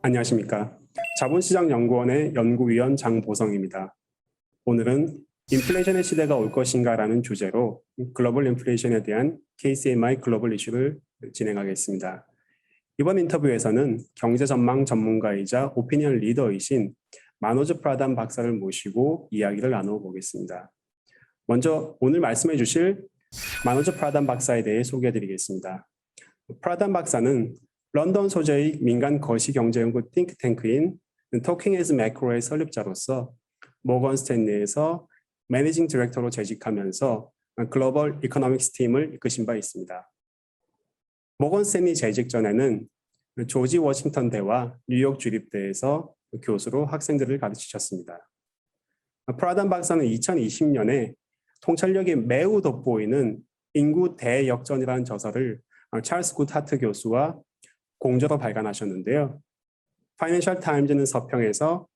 안녕하십니까. 자본시장연구원의 연구위원 장보성입니다. 오늘은 인플레이션의 시대가 올 것인가라는 주제로 글로벌 인플레이션에 대한 KCMI 글로벌 이슈를 진행하겠습니다. 이번 인터뷰에서는 경제전망 전문가이자 오피니언 리더이신 마노즈 프라단 박사를 모시고 이야기를 나누어 보겠습니다. 먼저 오늘 말씀해 주실 마노즈 프라단 박사에 대해 소개해 드리겠습니다. 프라단 박사는 런던 소재의 민간 거시경제연구 띵크탱크인 토킹 애즈 매크로의 설립자로서 모건 스탠리에서 매니징 디렉터로 재직하면서 글로벌 이코노믹스 팀을 이끄신 바 있습니다. 모건 스탠리 재직 전에는 조지 워싱턴 대와 뉴욕 주립대에서 교수로 학생들을 가르치셨습니다. 프라단 박사는 2020년에 통찰력이 매우 돋보이는 인구 대역전이라는 저서를 찰스 굿하트 교수와 공저로 발간하셨는데요. 파이낸셜 타임즈는 서평에서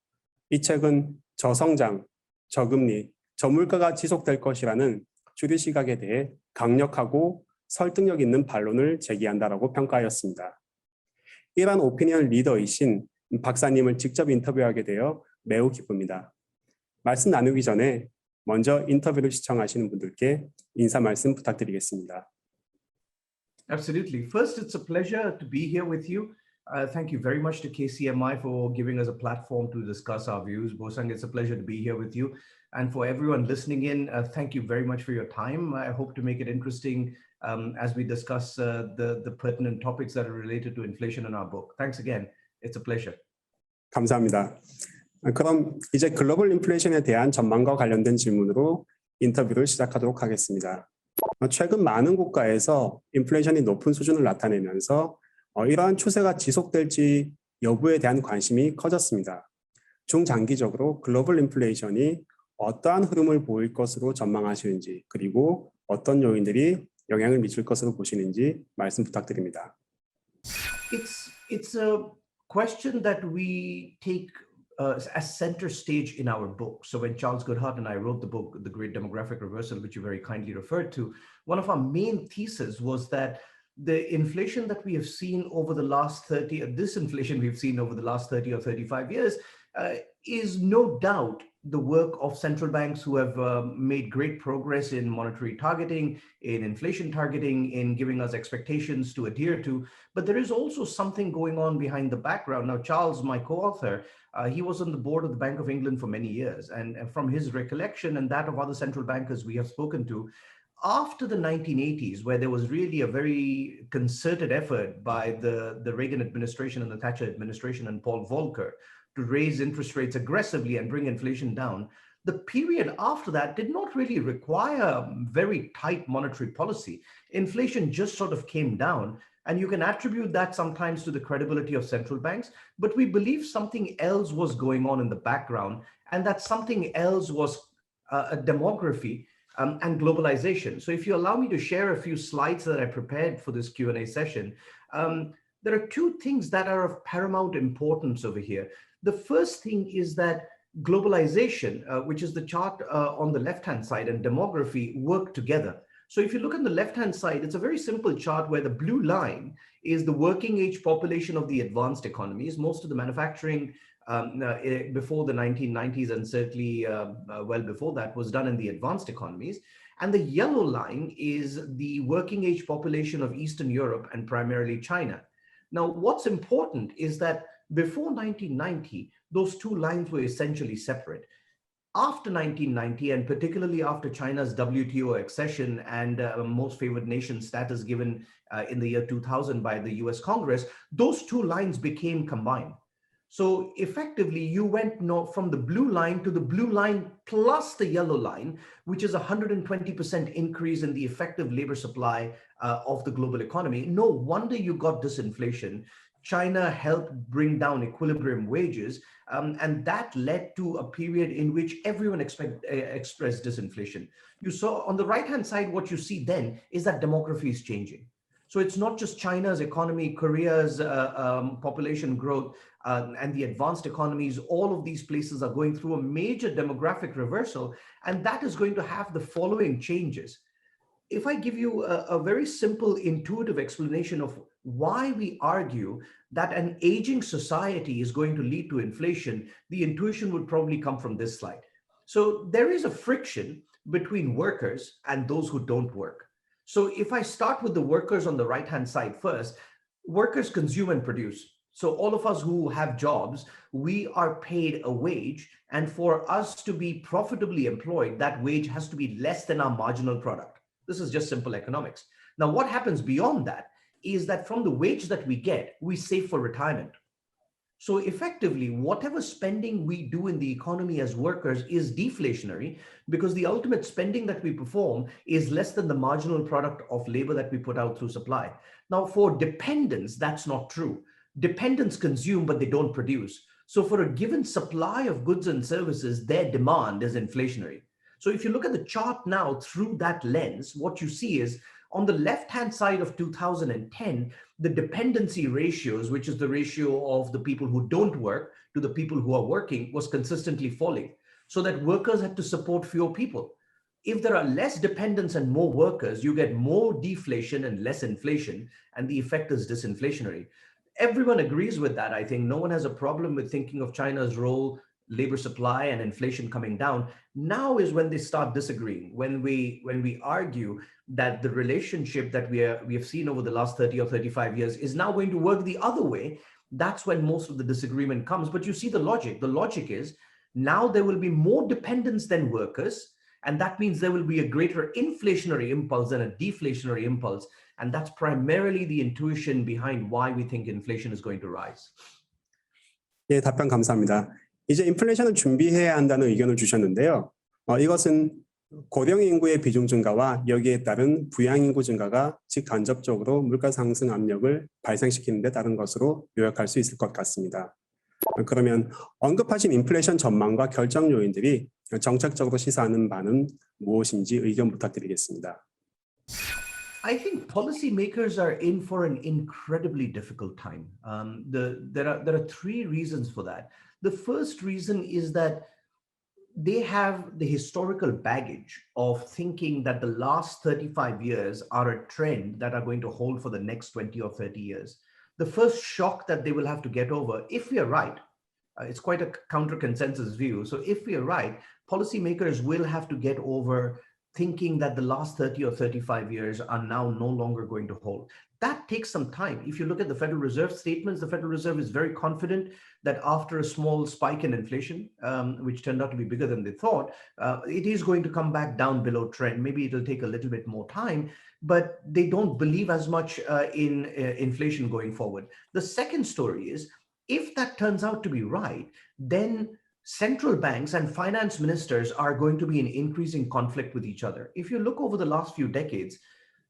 이 책은 저성장, 저금리, 저물가가 지속될 것이라는 주류 시각에 대해 강력하고 설득력 있는 반론을 제기한다라고 평가하였습니다. 이러한 오피니언 리더이신 박사님을 직접 인터뷰하게 되어 매우 기쁩니다. 말씀 나누기 전에 먼저 인터뷰를 시청하시는 분들께 인사 말씀 부탁드리겠습니다. Absolutely. First, it's a pleasure to be here with you. Thank you very much to KCMI for giving us a platform to discuss our views. Bosang, it's a pleasure to be here with you. And for everyone listening in, thank you very much for your time. I hope to make it interesting as we discuss the pertinent topics that are related to inflation in our book. Thanks again. It's a pleasure. 감사합니다. 그럼 이제 글로벌 인플레이션에 대한 전망과 관련된 질문으로 인터뷰를 시작하도록 하겠습니다. 최근 많은 국가에서 인플레이션이 높은 수준을 나타내면서 이러한 추세가 지속될지 여부에 대한 관심이 커졌습니다. 중장기적으로 글로벌 인플레이션이 어떠한 흐름을 보일 것으로 전망하시는지, 그리고 어떤 요인들이 영향을 미칠 것으로 보시는지 말씀 부탁드립니다. It's a question that we take as center stage in our book. So when Charles Goodhart and I wrote the book, The Great Demographic Reversal, which you very kindly referred to, one of our main theses was that the inflation that we have seen over the last 30, this inflation we've seen over the last 30 or 35 years is no doubt the work of central banks who have made great progress in monetary targeting, in inflation targeting, in giving us expectations to adhere to. But there is also something going on behind the background. Now, Charles, my co-author, he was on the board of the Bank of England for many years. And from his recollection and that of other central bankers we have spoken to, after the 1980s, where there was really a very concerted effort by the Reagan administration and the Thatcher administration and Paul Volcker to raise interest rates aggressively and bring inflation down, the period after that did not really require very tight monetary policy. Inflation just sort of came down. And you can attribute that sometimes to the credibility of central banks, but we believe something else was going on in the background, and that something else was a demography and globalization. So if you allow me to share a few slides that I prepared for this Q&A session, there are two things that are of paramount importance over here. The first thing is that globalization, which is the chart on the left-hand side, and demography work together. So if you look on the left-hand side, it's a very simple chart where the blue line is the working age population of the advanced economies. Most of the manufacturing before the 1990s and certainly well before that was done in the advanced economies. And the yellow line is the working age population of Eastern Europe and primarily China. Now, what's important is that before 1990, those two lines were essentially separate. After 1990, and particularly after China's WTO accession and most favored nation status given in the year 2000 by the US Congress, those two lines became combined. So effectively, you went from the blue line to the blue line plus the yellow line, which is a 120% increase in the effective labor supply of the global economy. No wonder you got disinflation. China helped bring down equilibrium wages, and that led to a period in which everyone expressed disinflation. You saw on the right-hand side, what you see then is that demography is changing. So it's not just China's economy, Korea's population growth, and the advanced economies. All of these places are going through a major demographic reversal, and that is going to have the following changes. If I give you a very simple, intuitive explanation of why we argue that an aging society is going to lead to inflation, the intuition would probably come from this slide. So there is a friction between workers and those who don't work. So if I start with the workers on the right-hand side first, workers consume and produce. So all of us who have jobs, we are paid a wage. And for us to be profitably employed, that wage has to be less than our marginal product. This is just simple economics. Now, what happens beyond that is that from the wage that we get, we save for retirement. So effectively, whatever spending we do in the economy as workers is deflationary because the ultimate spending that we perform is less than the marginal product of labor that we put out through supply. Now, for dependents, that's not true. Dependents consume, but they don't produce. So for a given supply of goods and services, their demand is inflationary. So if you look at the chart now through that lens, what you see is on the left-hand side of 2010, the dependency ratios, which is the ratio of the people who don't work to the people who are working, was consistently falling, so that workers had to support fewer people. If there are less dependents and more workers, you get more deflation and less inflation, and the effect is disinflationary. Everyone agrees with that. I think no one has a problem with thinking of China's role, labor supply, and inflation coming down. Now is when they start disagreeing, when we argue that the relationship that we have seen over the last 30 or 35 years is now going to work the other way. That's when most of the disagreement comes. But you see the logic. The logic is now there will be more dependents than workers, and that means there will be a greater inflationary impulse than a deflationary impulse. And that's primarily the intuition behind why we think inflation is going to rise. 예, 답변 감사합니다. 이제 인플레이션을 준비해야 한다는 의견을 주셨는데요. 이것은 고령 인구의 비중 증가와 여기에 따른 부양 인구 증가가 직간접적으로 물가 상승 압력을 발생시키는 데 따른 것으로 요약할 수 있을 것 같습니다. 그러면 언급하신 인플레이션 전망과 결정 요인들이 정책적으로 시사하는 바는 무엇인지 의견 부탁드리겠습니다. I think policymakers are in for an incredibly difficult time. There are three reasons for that. The first reason is that they have the historical baggage of thinking that the last 35 years are a trend that are going to hold for the next 20 or 30 years. The first shock that they will have to get over, if we are right, it's quite a counter-consensus view. So if we are right, policymakers will have to get over thinking that the last 30 or 35 years are now no longer going to hold. That takes some time. If you look at the Federal Reserve statements, the Federal Reserve is very confident that after a small spike in inflation, which turned out to be bigger than they thought, it is going to come back down below trend. Maybe it'll take a little bit more time, but they don't believe as much in inflation going forward. The second story is, if that turns out to be right, then central banks and finance ministers are going to be in increasing conflict with each other. If you look over the last few decades,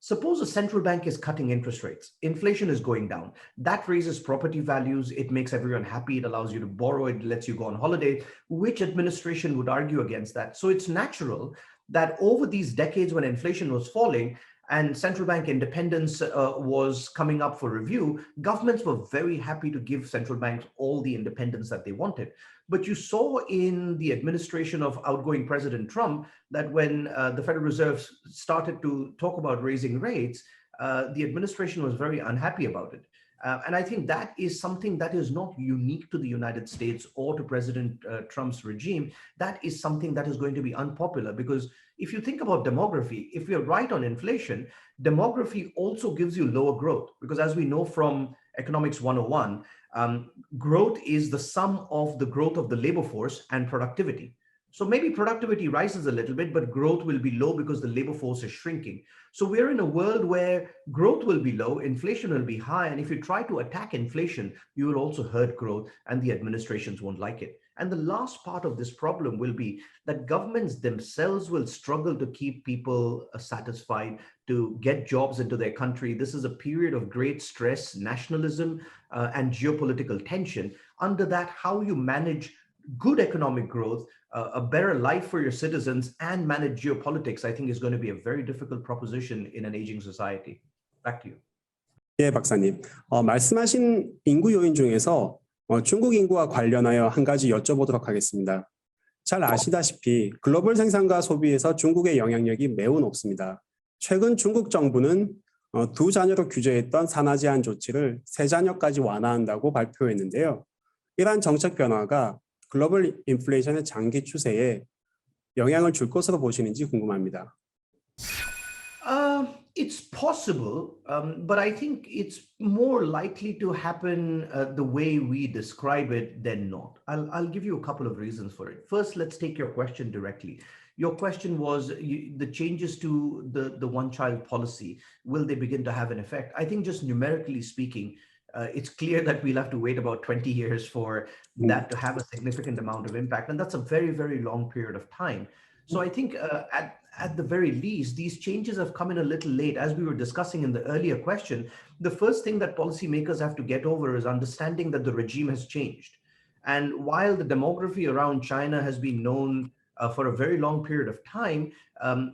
suppose a central bank is cutting interest rates, inflation is going down, that raises property values, it makes everyone happy, it allows you to borrow, it lets you go on holiday. Which administration would argue against that? So it's natural that over these decades when inflation was falling and central bank independence was coming up for review, governments were very happy to give central banks all the independence that they wanted. But you saw in the administration of outgoing President Trump that when the Federal Reserve started to talk about raising rates, the administration was very unhappy about it. And I think that is something that is not unique to the United States or to President Trump's regime. That is something that is going to be unpopular because if you think about demography, if we're right on inflation, demography also gives you lower growth because as we know from Economics 101, growth is the sum of the growth of the labor force and productivity. So maybe productivity rises a little bit, but growth will be low because the labor force is shrinking. So we're in a world where growth will be low, inflation will be high. And if you try to attack inflation, you will also hurt growth and the administrations won't like it. And the last part of this problem will be that governments themselves will struggle to keep people satisfied, to get jobs into their country. This is a period of great stress, nationalism, and geopolitical tension. Under that, how you manage good economic growth, a better life for your citizens, and manage geopolitics, I think is going to be a very difficult proposition in an aging society. Back to you. 예, 박사님. 말씀하신 인구 요인 중에서 중국 인구와 관련하여 한 가지 여쭤보도록 하겠습니다. 잘 아시다시피 글로벌 생산과 소비에서 중국의 영향력이 매우 높습니다. 최근 중국 정부는 두 자녀로 규제했던 산아제한 조치를 세 자녀까지 완화한다고 발표했는데요. 이러한 정책 변화가 글로벌 인플레이션의 장기 추세에 영향을 줄 것으로 보시는지 궁금합니다. It's possible, but I think it's more likely to happen the way we describe it than not. I'll give you a couple of reasons for it. First, let's take your question directly. Your question was the changes to the one-child policy, will they begin to have an effect? I think just numerically speaking, it's clear that we'll have to wait about 20 years for that to have a significant amount of impact. And that's a very, very long period of time. So I think at the very least, these changes have come in a little late. As we were discussing in the earlier question, the first thing that policymakers have to get over is understanding that the regime has changed. And while the demography around China has been known for a very long period of time,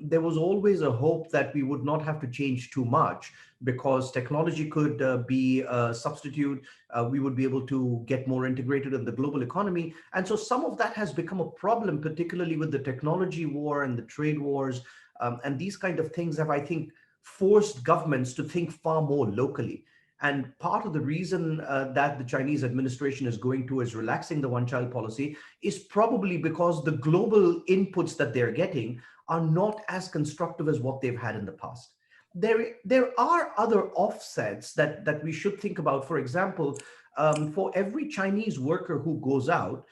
there was always a hope that we would not have to change too much because technology could be a substitute. We would be able to get more integrated in the global economy. And so some of that has become a problem, particularly with the technology war and the trade wars. And these kind of things have, I think, forced governments to think far more locally. And part of the reason that the Chinese administration is going towards relaxing the one-child policy is probably because the global inputs that they're getting are not as constructive as what they've had in the past. There are other offsets that we should think about. For example, for every Chinese worker who goes out,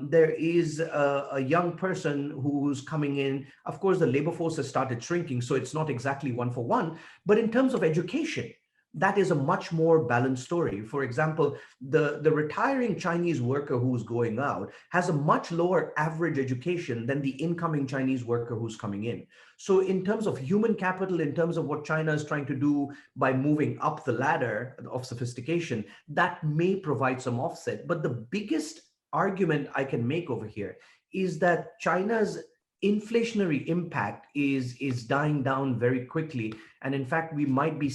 there is a young person who's coming in. Of course, the labor force has started shrinking, so it's not exactly one for one. But in terms of education, that is a much more balanced story. For example, the retiring Chinese worker who's going out has a much lower average education than the incoming Chinese worker who's coming in. So in terms of human capital, in terms of what China is trying to do by moving up the ladder of sophistication, that may provide some offset. But the biggest argument I can make over here is that China's inflationary impact is dying down very quickly. And in fact, we might be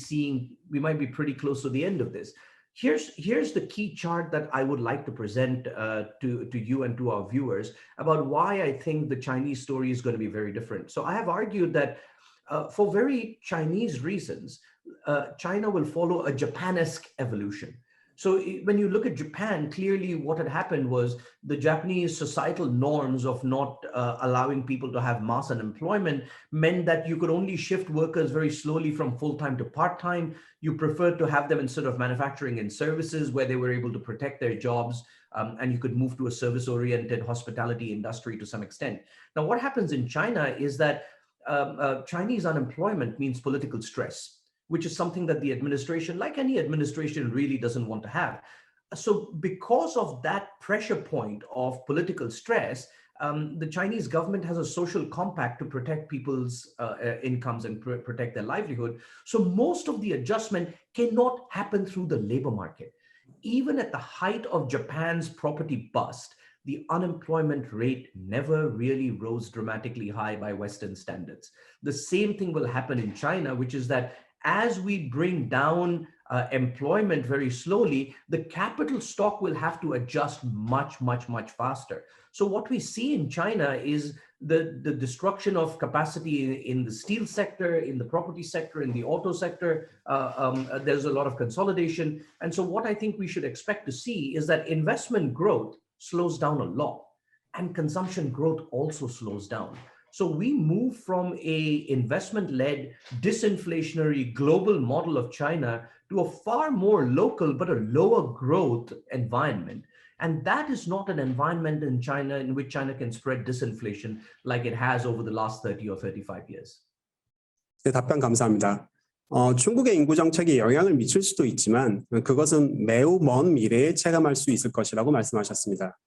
pretty close to the end of this. Here's the key chart that I would like to present to you and to our viewers about why I think the Chinese story is going to be very different. So I have argued that for very Chinese reasons, China will follow a Japan-esque evolution. So when you look at Japan, clearly what had happened was the Japanese societal norms of not allowing people to have mass unemployment meant that you could only shift workers very slowly from full-time to part-time. You preferred to have them instead of manufacturing and services where they were able to protect their jobs, and you could move to a service-oriented hospitality industry to some extent. Now, what happens in China is that Chinese unemployment means political stress, which is something that the administration, like any administration, really doesn't want to have. So because of that pressure point of political stress, the Chinese government has a social compact to protect people's incomes and protect their livelihood. So most of the adjustment cannot happen through the labor market. Even at the height of Japan's property bust, the unemployment rate never really rose dramatically high by Western standards. The same thing will happen in China, which is that as we bring down employment very slowly, the capital stock will have to adjust much, much, much faster. So what we see in China is the destruction of capacity in the steel sector, in the property sector, in the auto sector. There's a lot of consolidation. And so what I think we should expect to see is that investment growth slows down a lot and consumption growth also slows down. So we move from a investment-led, disinflationary global model of China to a far more local but a lower growth environment. And that is not an environment in China in which China can spread disinflation like it has over the last 30 or 35 years. 네, 답변 감사합니다. 중국의 인구 정책이 영향을 미칠 수도 있지만 그것은 매우 먼 미래에 체감할 수 있을 것이라고 말씀하셨습니다.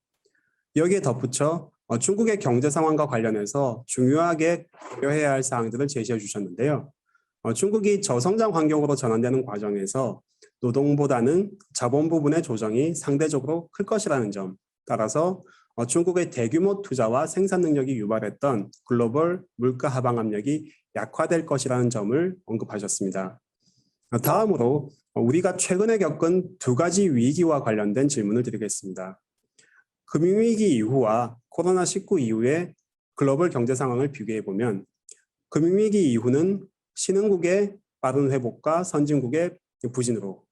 여기에 덧붙여 중국의 경제 상황과 관련해서 중요하게 고려해야 할 사항들을 제시해 주셨는데요. 중국이 저성장 환경으로 전환되는 과정에서 노동보다는 자본 부분의 조정이 상대적으로 클 것이라는 점, 따라서 중국의 대규모 투자와 생산 능력이 유발했던 글로벌 물가 하방 압력이 약화될 것이라는 점을 언급하셨습니다. 다음으로 우리가 최근에 겪은 두 가지 위기와 관련된 질문을 드리겠습니다. 금융위기 이후와 코로나19 이후의 글로벌 경제 상황을 비교해 보면 금융위기 이후는 신흥국의 빠른 회복과 선진국의 부진으로,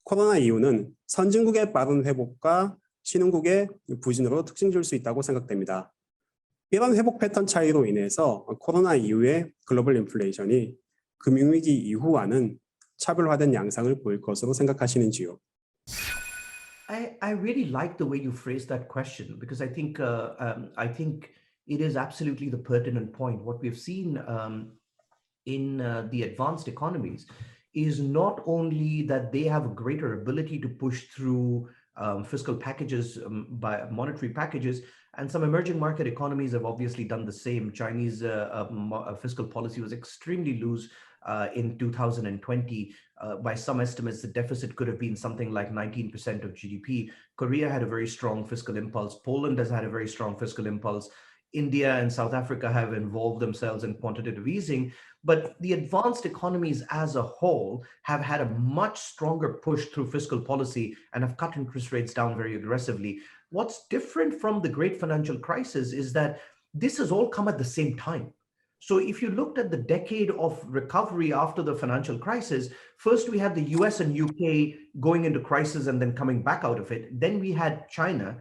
코로나 이후는 선진국의 빠른 회복과 신흥국의 부진으로 특징 줄 수 있다고 생각됩니다. 이런 회복 패턴 차이로 인해서 코로나 이후의 글로벌 인플레이션이 금융위기 이후와는 차별화된 양상을 보일 것으로 생각하시는지요? I really like the way you phrased that question because I think it is absolutely the pertinent point. What we've seen in the advanced economies is not only that they have a greater ability to push through fiscal packages by monetary packages, and some emerging market economies have obviously done the same. Chinese fiscal policy was extremely loose in 2020. By some estimates, the deficit could have been something like 19% of GDP. Korea had a very strong fiscal impulse. Poland has had a very strong fiscal impulse. India and South Africa have involved themselves in quantitative easing, but the advanced economies as a whole have had a much stronger push through fiscal policy and have cut interest rates down very aggressively. What's different from the great financial crisis is that this has all come at the same time. So if you looked at the decade of recovery after the financial crisis, first we had the US and UK going into crisis and then coming back out of it. Then we had China,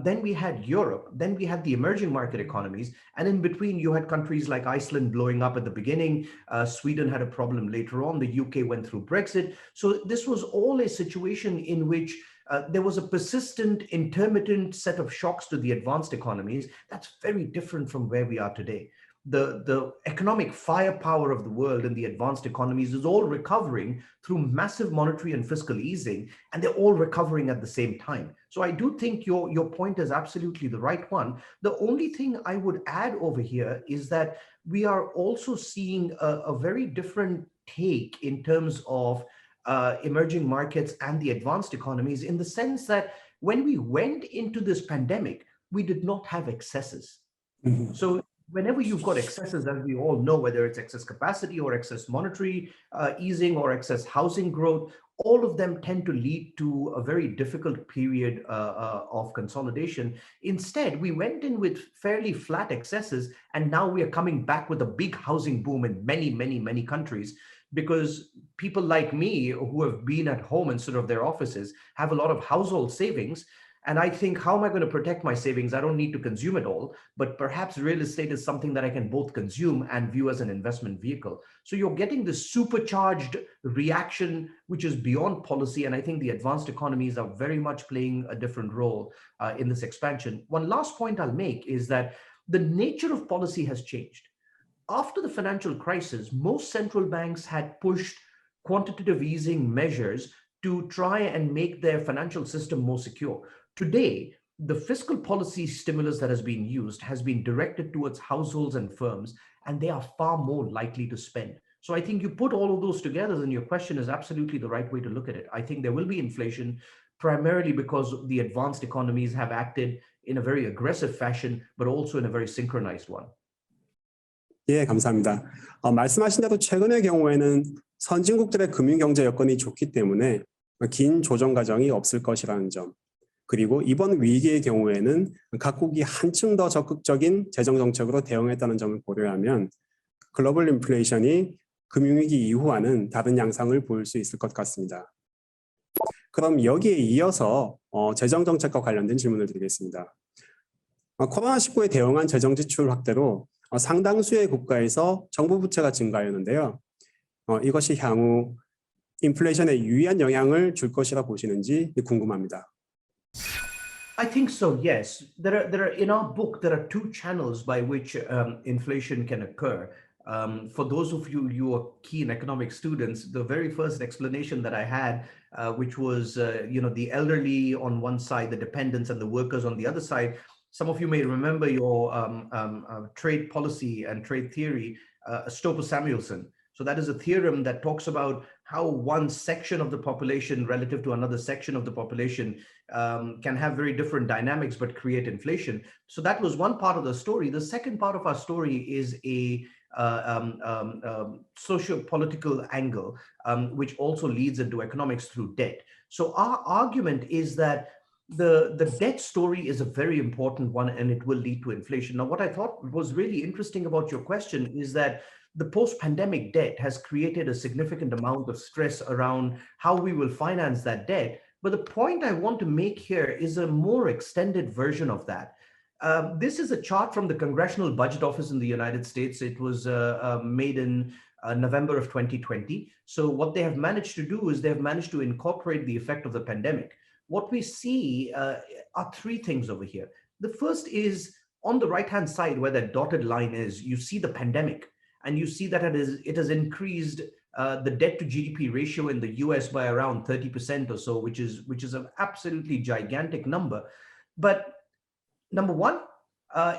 then we had Europe, then we had the emerging market economies. And in between, you had countries like Iceland blowing up at the beginning. Sweden had a problem later on. The UK went through Brexit. So this was all a situation in which there was a persistent, intermittent set of shocks to the advanced economies. That's very different from where we are today. The economic firepower of the world and the advanced economies is all recovering through massive monetary and fiscal easing, and they're all recovering at the same time. So I do think your point is absolutely the right one. The only thing I would add over here is that we are also seeing a very different take in terms of emerging markets and the advanced economies, in the sense that when we went into this pandemic, we did not have excesses. Mhm. So whenever you've got excesses, as we all know, whether it's excess capacity or excess monetary easing or excess housing growth, all of them tend to lead to a very difficult period of consolidation. Instead, we went in with fairly flat excesses, and now we are coming back with a big housing boom in many, many, many countries, because people like me who have been at home instead of their offices have a lot of household savings. And I think, how am I going to protect my savings? I don't need to consume it all, but perhaps real estate is something that I can both consume and view as an investment vehicle. So you're getting this supercharged reaction, which is beyond policy. And I think the advanced economies are very much playing a different role in this expansion. One last point I'll make is that the nature of policy has changed. After the financial crisis, most central banks had pushed quantitative easing measures to try and make their financial system more secure. Today, the fiscal policy stimulus that has been used has been directed towards households and firms, and they are far more likely to spend. So I think you put all of those together, and your question is absolutely the right way to look at it. I think there will be inflation, primarily because the advanced economies have acted in a very aggressive fashion, but also in a very synchronized one. 예, 감사합니다. 말씀하신 대로 최근의 경우에는 선진국들의 금융경제 여건이 좋기 때문에 긴 조정 과정이 없을 것이라는 점, 그리고 이번 위기의 경우에는 각국이 한층 더 적극적인 재정 정책으로 대응했다는 점을 고려하면 글로벌 인플레이션이 금융위기 이후와는 다른 양상을 보일 수 있을 것 같습니다. 그럼 여기에 이어서 재정 정책과 관련된 질문을 드리겠습니다. 코로나19에 대응한 재정 지출 확대로 상당수의 국가에서 정부 부채가 증가하였는데요. 이것이 향후 인플레이션에 유의한 영향을 줄 것이라 보시는지 궁금합니다. I think so, yes. In our book, there are two channels by which inflation can occur. For those of you who are keen economic students, the very first explanation that I had, which was, the elderly on one side, the dependents and the workers on the other side. Some of you may remember your trade policy and trade theory, Stoper-Samuelson. So that is a theorem that talks about how one section of the population relative to another section of the population can have very different dynamics but create inflation. So that was one part of the story. The second part of our story is a socio-political angle, which also leads into economics through debt. So our argument is that the debt story is a very important one, and it will lead to inflation. Now, what I thought was really interesting about your question is that the post-pandemic debt has created a significant amount of stress around how we will finance that debt. But the point I want to make here is a more extended version of that. This is a chart from the Congressional Budget Office in the United States. It was made in November of 2020. So what they have managed to do is they have managed to incorporate the effect of the pandemic. What we see are three things over here. The first is on the right-hand side where that dotted line is, you see the pandemic, and you see that it has increased the debt to GDP ratio in the US by around 30% or so, which is an absolutely gigantic number. But number one,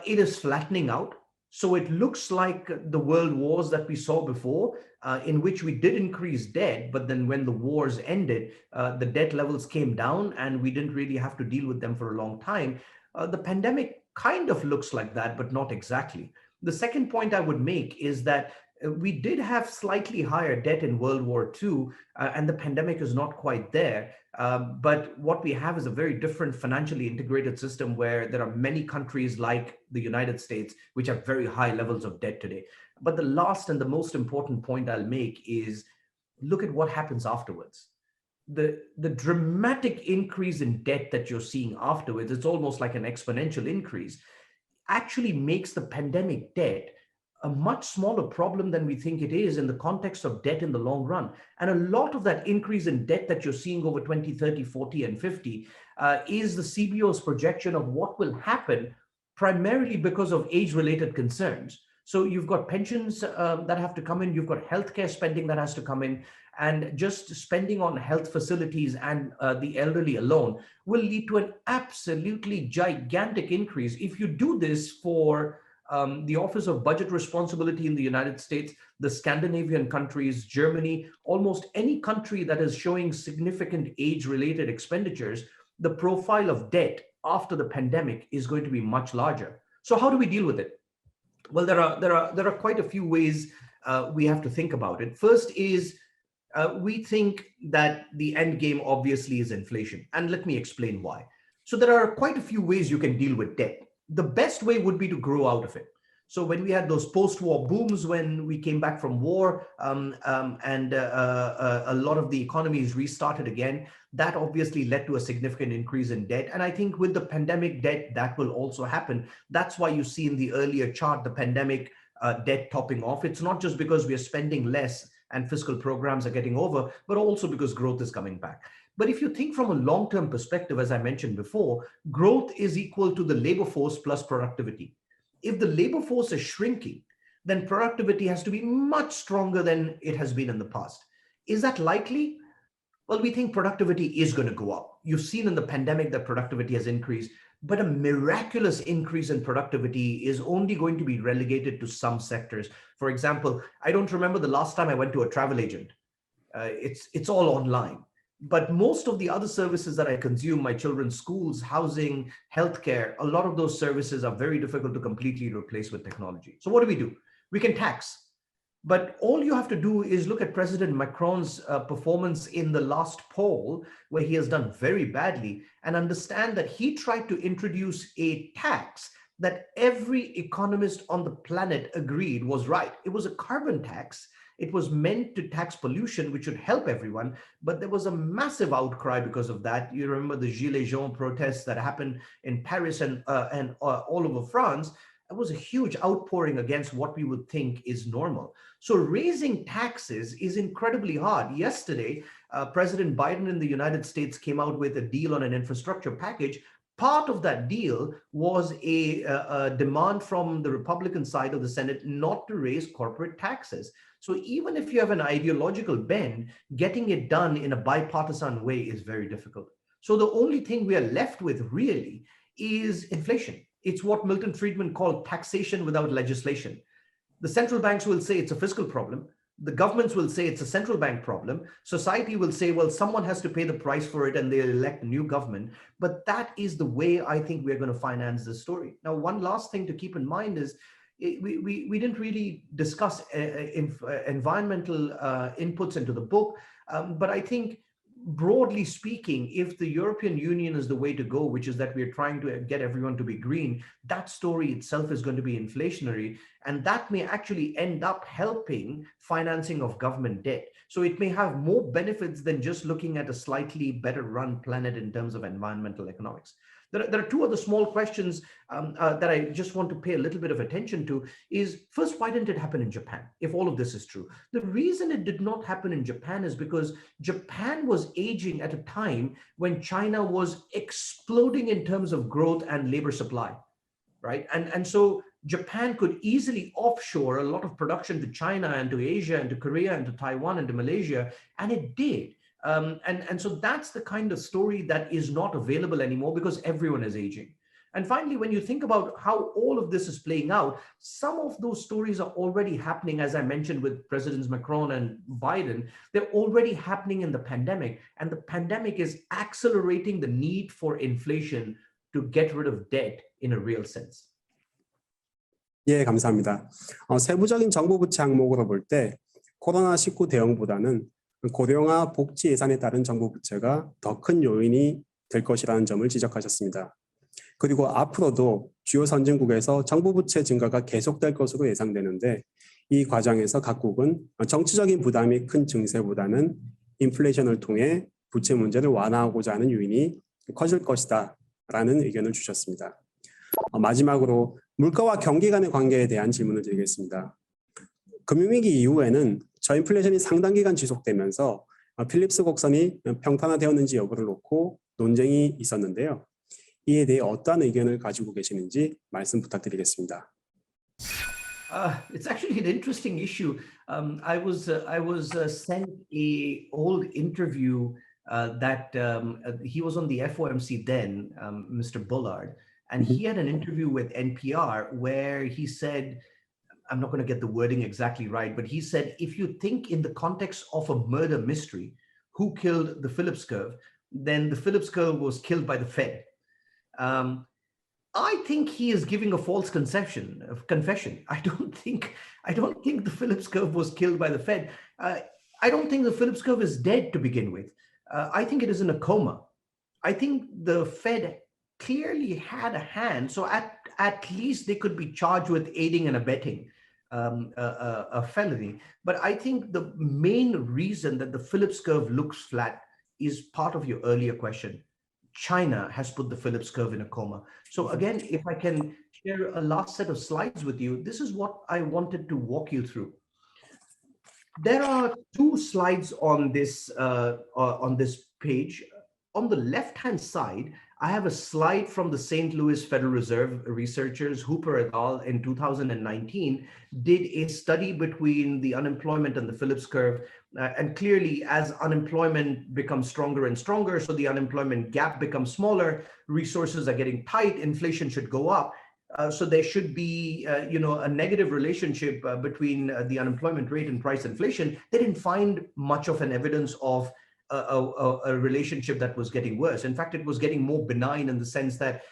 it is flattening out. So it looks like the world wars that we saw before, in which we did increase debt, but then when the wars ended, the debt levels came down and we didn't really have to deal with them for a long time. The pandemic kind of looks like that, but not exactly. The second point I would make is that we did have slightly higher debt in World War II, and the pandemic is not quite there. But what we have is a very different financially integrated system where there are many countries like the United States, which have very high levels of debt today. But the last and the most important point I'll make is look at what happens afterwards. The dramatic increase in debt that you're seeing afterwards, it's almost like an exponential increase, actually makes the pandemic debt a much smaller problem than we think it is in the context of debt in the long run. And a lot of that increase in debt that you're seeing over 20, 30, 40, and 50 is the CBO's projection of what will happen primarily because of age-related concerns. So you've got pensions that have to come in, you've got healthcare spending that has to come in, and just spending on health facilities and the elderly alone will lead to an absolutely gigantic increase. If you do this for the Office of Budget Responsibility in the United States, the Scandinavian countries, Germany, almost any country that is showing significant age-related expenditures, the profile of debt after the pandemic is going to be much larger. So how do we deal with it? Well, there are quite a few ways we have to think about it. First is we think that the end game obviously is inflation. And let me explain why. So there are quite a few ways you can deal with debt. The best way would be to grow out of it. So when we had those post-war booms, when we came back from war and a lot of the economies restarted again, that obviously led to a significant increase in debt. And I think with the pandemic debt, that will also happen. That's why you see in the earlier chart, the pandemic debt topping off. It's not just because we are spending less and fiscal programs are getting over, but also because growth is coming back. But if you think from a long-term perspective, as I mentioned before, growth is equal to the labor force plus productivity. If the labor force is shrinking, then productivity has to be much stronger than it has been in the past. Is that likely? Well, we think productivity is going to go up. You've seen in the pandemic that productivity has increased, but a miraculous increase in productivity is only going to be relegated to some sectors. For example, I don't remember the last time I went to a travel agent. It's all online. But most of the other services that I consume, my children's schools, housing, healthcare, a lot of those services are very difficult to completely replace with technology. So what do? We can tax. But all you have to do is look at President Macron's performance in the last poll, where he has done very badly, and understand that he tried to introduce a tax that every economist on the planet agreed was right. It was a carbon tax. It was meant to tax pollution, which would help everyone, but there was a massive outcry because of that. You remember the Gilets jaunes protests that happened in Paris and all over France. It was a huge outpouring against what we would think is normal. So raising taxes is incredibly hard. Yesterday, President Biden in the United States came out with a deal on an infrastructure package. Part of that deal was a demand from the Republican side of the Senate not to raise corporate taxes. So even if you have an ideological bend, getting it done in a bipartisan way is very difficult. So the only thing we are left with really is inflation. It's what Milton Friedman called taxation without legislation. The central banks will say it's a fiscal problem. The governments will say it's a central bank problem. Society will say, well, someone has to pay the price for it and they'll elect a new government. But that is the way I think we're going to finance this story. Now, one last thing to keep in mind is we didn't really discuss environmental inputs into the book, but I think broadly speaking, if the European Union is the way to go, which is that we're trying to get everyone to be green, that story itself is going to be inflationary. And that may actually end up helping financing of government debt. So it may have more benefits than just looking at a slightly better run planet in terms of environmental economics. There are two other small questions that I just want to pay a little bit of attention to is, first, why didn't it happen in Japan, if all of this is true? The reason it did not happen in Japan is because Japan was aging at a time when China was exploding in terms of growth and labor supply, right? And so Japan could easily offshore a lot of production to China and to Asia and to Korea and to Taiwan and to Malaysia, and it did. And so that's the kind of story that is not available anymore because everyone is aging. And finally, when you think about how all of this is playing out, some of those stories are already happening, as I mentioned, with Presidents Macron and Biden. They're already happening in the pandemic, and the pandemic is accelerating the need for inflation to get rid of debt in a real sense. 예, 감사합니다. 세부적인 정부 부채 항목으로 볼 때 코로나19 대응보다는 고령화 복지 예산에 따른 정부 부채가 더 큰 요인이 될 것이라는 점을 지적하셨습니다. 그리고 앞으로도 주요 선진국에서 정부 부채 증가가 계속될 것으로 예상되는데 이 과정에서 각국은 정치적인 부담이 큰 증세보다는 인플레이션을 통해 부채 문제를 완화하고자 하는 요인이 커질 것이다 라는 의견을 주셨습니다. 마지막으로 물가와 경기 간의 관계에 대한 질문을 드리겠습니다. 금융위기 이후에는 저인플레이션이 상당기간 지속되면서 필립스 곡선이 평탄화되었는지 여부를 놓고 논쟁이 있었는데요. 이에 대해 어떠한 의견을 가지고 계시는지 말씀 부탁드리겠습니다. It's actually an interesting issue. I was sent a old interview that he was on the FOMC then, Mr. Bullard, and he had an interview with NPR where he said, I'm not going to get the wording exactly right, but he said, if you think in the context of a murder mystery, who killed the Phillips curve, then the Phillips curve was killed by the Fed. I think he is giving a false confession. I don't think the Phillips curve was killed by the Fed. I don't think the Phillips curve is dead to begin with. I think it is in a coma. I think the Fed clearly had a hand. So at least they could be charged with aiding and abetting a felony. But I think the main reason that the Phillips curve looks flat is part of your earlier question. China has put the Phillips curve in a coma. So again, if I can share a last set of slides with you, this is what I wanted to walk you through. There are two slides on this page. On the left-hand side, I have a slide from the St. Louis Federal Reserve researchers, Hooper et al. In 2019, did a study between the unemployment and the Phillips curve. And clearly, as unemployment becomes stronger and stronger, so the unemployment gap becomes smaller, resources are getting tight, inflation should go up. So there should be, a negative relationship between the unemployment rate and price inflation. They didn't find much of an evidence of a relationship that was getting worse. In fact, it was getting more benign in the sense that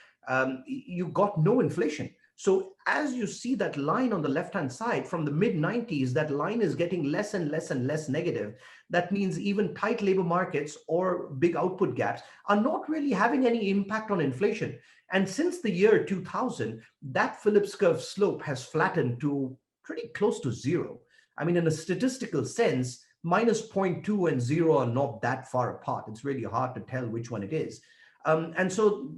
you got no inflation. So as you see that line on the left-hand side, from the mid-90s, that line is getting less and less and less negative. That means even tight labor markets or big output gaps are not really having any impact on inflation. And since the year 2000, that Phillips curve slope has flattened to pretty close to zero. I mean, in a statistical sense, minus 0.2 and 0 are not that far apart. It's really hard to tell which one it is. And so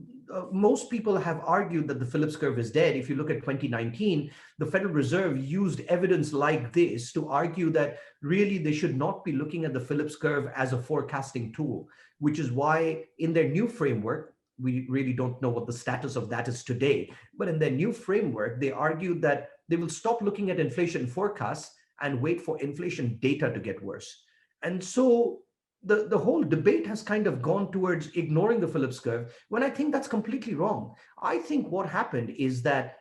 most people have argued that the Phillips curve is dead. If you look at 2019, the Federal Reserve used evidence like this to argue that really they should not be looking at the Phillips curve as a forecasting tool, which is why in their new framework, we really don't know what the status of that is today, but in their new framework, they argued that they will stop looking at inflation forecasts and wait for inflation data to get worse. And so the whole debate has kind of gone towards ignoring the Phillips curve, when I think that's completely wrong. I think what happened is that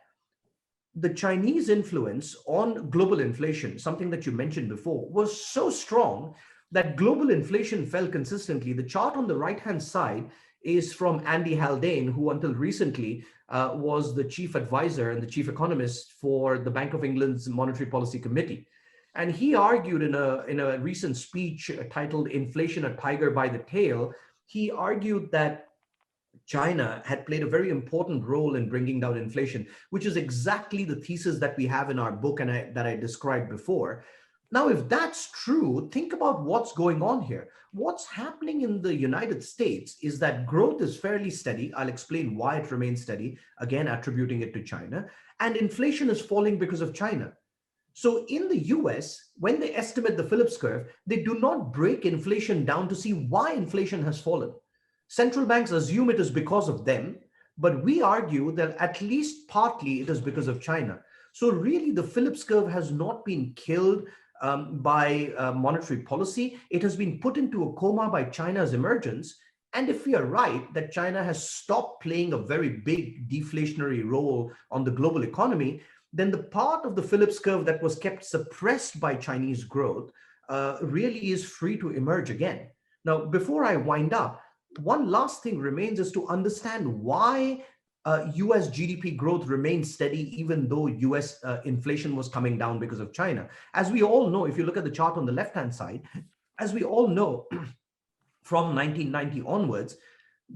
the Chinese influence on global inflation, something that you mentioned before, was so strong that global inflation fell consistently. The chart on the right-hand side is from Andy Haldane, who until recently was the chief advisor and the chief economist for the Bank of England's Monetary Policy Committee. And he argued in a recent speech titled "Inflation: A Tiger by the Tail." He argued that China had played a very important role in bringing down inflation, which is exactly the thesis that we have in our book and that I described before. Now, if that's true, think about what's going on here. What's happening in the United States is that growth is fairly steady. I'll explain why it remains steady, again, attributing it to China. And inflation is falling because of China. So in the US, when they estimate the Phillips curve, they do not break inflation down to see why inflation has fallen. Central banks assume it is because of them, but we argue that at least partly it is because of China. So really the Phillips curve has not been killed by monetary policy. It has been put into a coma by China's emergence. And if we are right that China has stopped playing a very big deflationary role on the global economy, then the part of the Phillips curve that was kept suppressed by Chinese growth really is free to emerge again. Now, before I wind up, one last thing remains is to understand why US GDP growth remained steady even though US inflation was coming down because of China. As we all know, if you look at the chart on the left-hand side, as we all know, from 1990 onwards,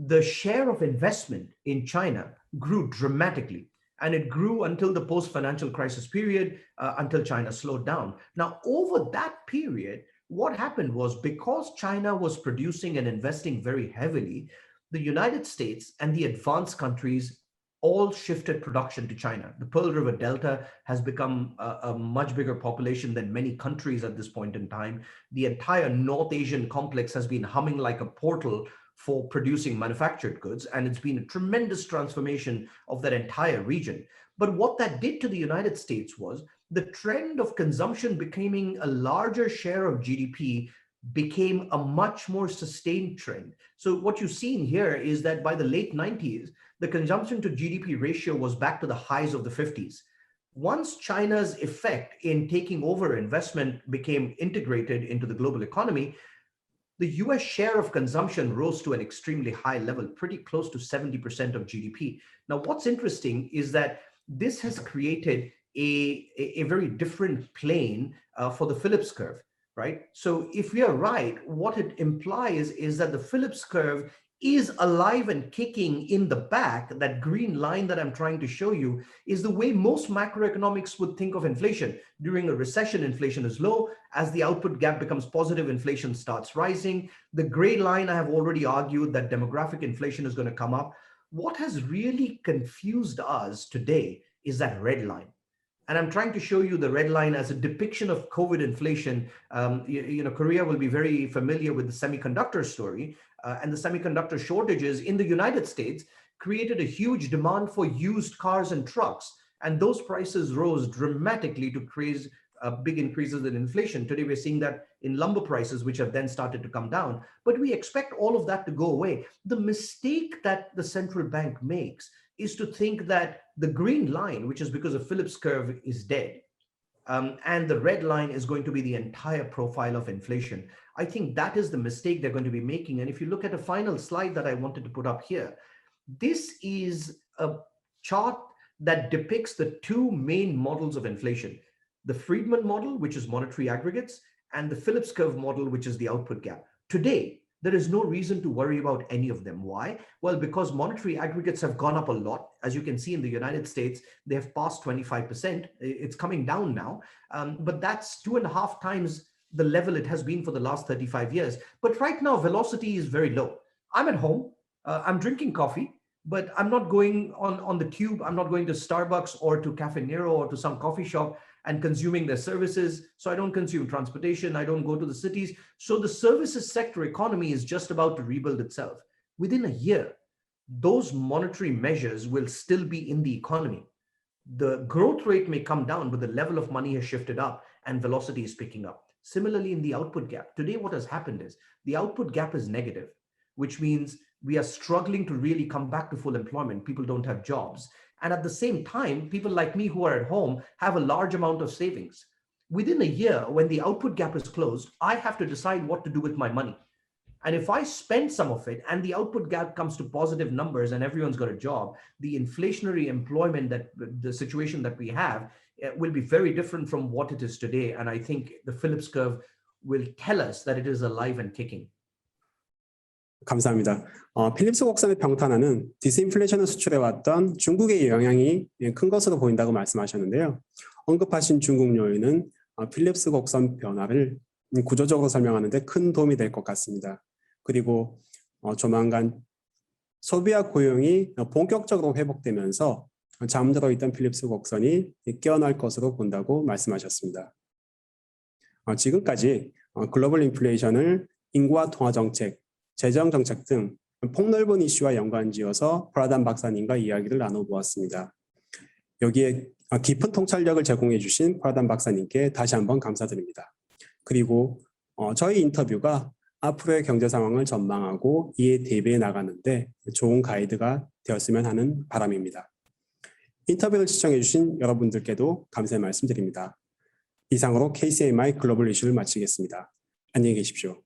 the share of investment in China grew dramatically. And it grew until the post-financial crisis period, until China slowed down. Now, over that period, what happened was because China was producing and investing very heavily, the United States and the advanced countries all shifted production to China. The Pearl River Delta has become a much bigger population than many countries at this point in time. The entire North Asian complex has been humming like a portal for producing manufactured goods, and it's been a tremendous transformation of that entire region. But what that did to the United States was the trend of consumption becoming a larger share of GDP became a much more sustained trend. So what you've seen here is that by the late 90s, the consumption to GDP ratio was back to the highs of the 50s. Once China's effect in taking over investment became integrated into the global economy, the US share of consumption rose to an extremely high level, pretty close to 70% of GDP. Now, what's interesting is that this has created a very different plane for the Phillips curve, right? So if we are right, what it implies is that the Phillips curve is alive and kicking in the back. That green line that I'm trying to show you is the way most macroeconomics would think of inflation. During a recession, inflation is low. As the output gap becomes positive, inflation starts rising. The gray line, I have already argued that demographic inflation is going to come up. What has really confused us today is that red line. And I'm trying to show you the red line as a depiction of COVID inflation. Korea will be very familiar with the semiconductor story. And the semiconductor shortages in the United States created a huge demand for used cars and trucks. And those prices rose dramatically to create big increases in inflation. Today, we're seeing that in lumber prices, which have then started to come down. But we expect all of that to go away. The mistake that the central bank makes is to think that the green line, which is because of Phillips curve, is dead. And the red line is going to be the entire profile of inflation. I think that is the mistake they're going to be making. And if you look at a final slide that I wanted to put up here, this is a chart that depicts the two main models of inflation: the Friedman model, which is monetary aggregates, and the Phillips curve model, which is the output gap. Today, there is no reason to worry about any of them. Why? Well, because monetary aggregates have gone up a lot. As you can see in the United States, they have passed 25%. It's coming down now, but that's 2.5 times the level it has been for the last 35 years. But right now, velocity is very low. I'm at home, I'm drinking coffee, but I'm not going on the tube. I'm not going to Starbucks or to Cafe Nero or to some coffee shop and consuming their services. So I don't consume transportation. I don't go to the cities. So the services sector economy is just about to rebuild itself. Within a year, those monetary measures will still be in the economy. The growth rate may come down, but the level of money has shifted up and velocity is picking up. Similarly, in the output gap, today what has happened is the output gap is negative, which means we are struggling to really come back to full employment. People don't have jobs. And at the same time, people like me who are at home have a large amount of savings. Within a year, when the output gap is closed, I have to decide what to do with my money. And if I spend some of it and the output gap comes to positive numbers and everyone's got a job, the inflationary employment, that the situation that we have will be very different from what it is today. And I think the Phillips curve will tell us that it is alive and kicking. 감사합니다. 필립스 곡선의 평탄화는 디스인플레이션을 수출해왔던 중국의 영향이 큰 것으로 보인다고 말씀하셨는데요. 언급하신 중국 요인은 필립스 곡선 변화를 구조적으로 설명하는 데 큰 도움이 될 것 같습니다. 그리고 조만간 소비와 고용이 본격적으로 회복되면서 잠들어 있던 필립스 곡선이 깨어날 것으로 본다고 말씀하셨습니다. 지금까지 글로벌 인플레이션을 인구와 통화 정책, 재정 정책 등 폭넓은 이슈와 연관지어서 프라단 박사님과 이야기를 나눠보았습니다. 여기에 깊은 통찰력을 제공해 주신 프라단 박사님께 다시 한번 감사드립니다. 그리고 저희 인터뷰가 앞으로의 경제 상황을 전망하고 이에 대비해 나가는데 좋은 가이드가 되었으면 하는 바람입니다. 인터뷰를 시청해 주신 여러분들께도 감사의 말씀드립니다. 이상으로 KCMI 글로벌 이슈를 마치겠습니다. 안녕히 계십시오.